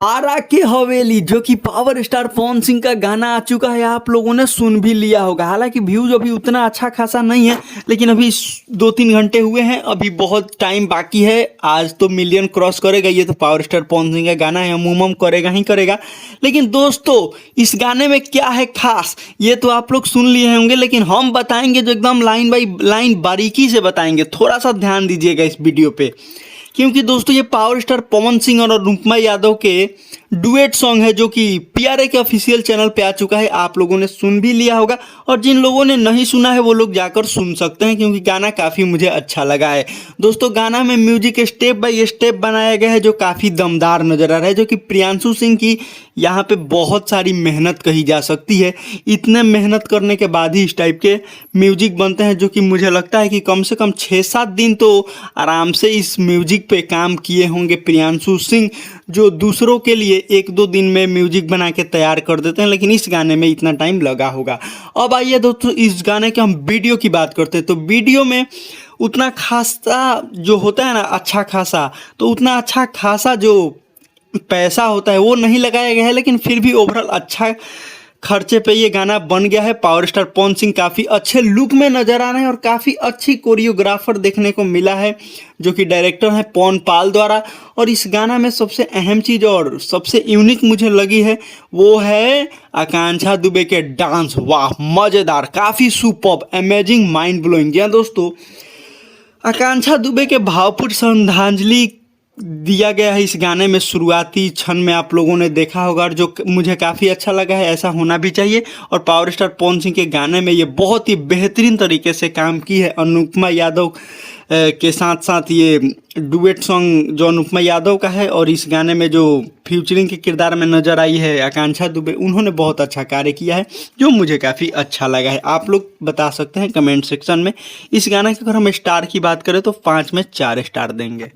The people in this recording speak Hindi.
आरा की हवेली जो कि पावर स्टार पवन सिंह का गाना आ चुका है, आप लोगों ने सुन भी लिया होगा। हालांकि व्यूज अभी उतना अच्छा खासा नहीं है, लेकिन अभी 2-3 घंटे हुए हैं, अभी बहुत टाइम बाकी है। आज तो मिलियन क्रॉस करेगा। ये तो पावर स्टार पवन सिंह का गाना है, अमूमन करेगा ही करेगा। लेकिन दोस्तों, इस गाने में क्या है खास, ये तो आप लोग सुन लिए होंगे, लेकिन हम बताएंगे जो एकदम लाइन बाई लाइन बारीकी से बताएंगे। थोड़ा सा ध्यान दीजिएगा इस वीडियो पे, क्योंकि दोस्तों ये पावर स्टार पवन सिंह और अनुपमा यादव के डुएट सॉन्ग है, जो कि पीआरए के ऑफिशियल चैनल पे आ चुका है। आप लोगों ने सुन भी लिया होगा, और जिन लोगों ने नहीं सुना है वो लोग जाकर सुन सकते हैं, क्योंकि गाना काफ़ी मुझे अच्छा लगा है। दोस्तों, गाना में म्यूजिक स्टेप बाय स्टेप बनाया गया है, जो काफ़ी दमदार नजर आ रहा है, जो कि प्रियांशु सिंह की यहाँ पे बहुत सारी मेहनत कही जा सकती है। इतने मेहनत करने के बाद ही इस टाइप के म्यूजिक बनते हैं, जो कि मुझे लगता है कि कम से कम 6-7 दिन तो आराम से इस म्यूजिक पे काम किए होंगे प्रियांशु सिंह, जो दूसरों के लिए 1-2 दिन में म्यूजिक बना के तैयार कर देते हैं, लेकिन इस गाने में इतना टाइम लगा होगा। अब आइए दोस्तों, इस गाने के हम वीडियो की बात करते हैं। तो वीडियो में उतना खासा जो होता है ना, अच्छा खासा, तो उतना अच्छा खासा जो पैसा होता है वो नहीं लगाया गया है, लेकिन फिर भी ओवरऑल अच्छा खर्चे पे ये गाना बन गया है। पावर स्टार पवन सिंह काफ़ी अच्छे लुक में नजर आ रहे हैं, और काफ़ी अच्छी कोरियोग्राफर देखने को मिला है, जो कि डायरेक्टर है पवन पाल द्वारा। और इस गाना में सबसे अहम चीज़ और सबसे यूनिक मुझे लगी है, वो है आकांक्षा दुबे के डांस। वाह, मज़ेदार, काफ़ी सुपर्ब, अमेजिंग, माइंड ब्लोइंग। जी हाँ दोस्तों, आकांक्षा दुबे के भावपूर्ण श्रद्धांजलि दिया गया है इस गाने में। शुरुआती क्षण में आप लोगों ने देखा होगा, और जो मुझे काफ़ी अच्छा लगा है, ऐसा होना भी चाहिए। और पावर स्टार पवन सिंह के गाने में ये बहुत ही बेहतरीन तरीके से काम की है अनुपमा यादव के साथ साथ। ये डुएट सॉन्ग जो अनुपमा यादव का है, और इस गाने में जो फ्यूचरिंग के किरदार में नजर आई है आकांक्षा दुबे, उन्होंने बहुत अच्छा कार्य किया है, जो मुझे काफ़ी अच्छा लगा है। आप लोग बता सकते हैं कमेंट सेक्शन में। इस गाने की अगर हम स्टार की बात करें तो 5 में 4 स्टार देंगे।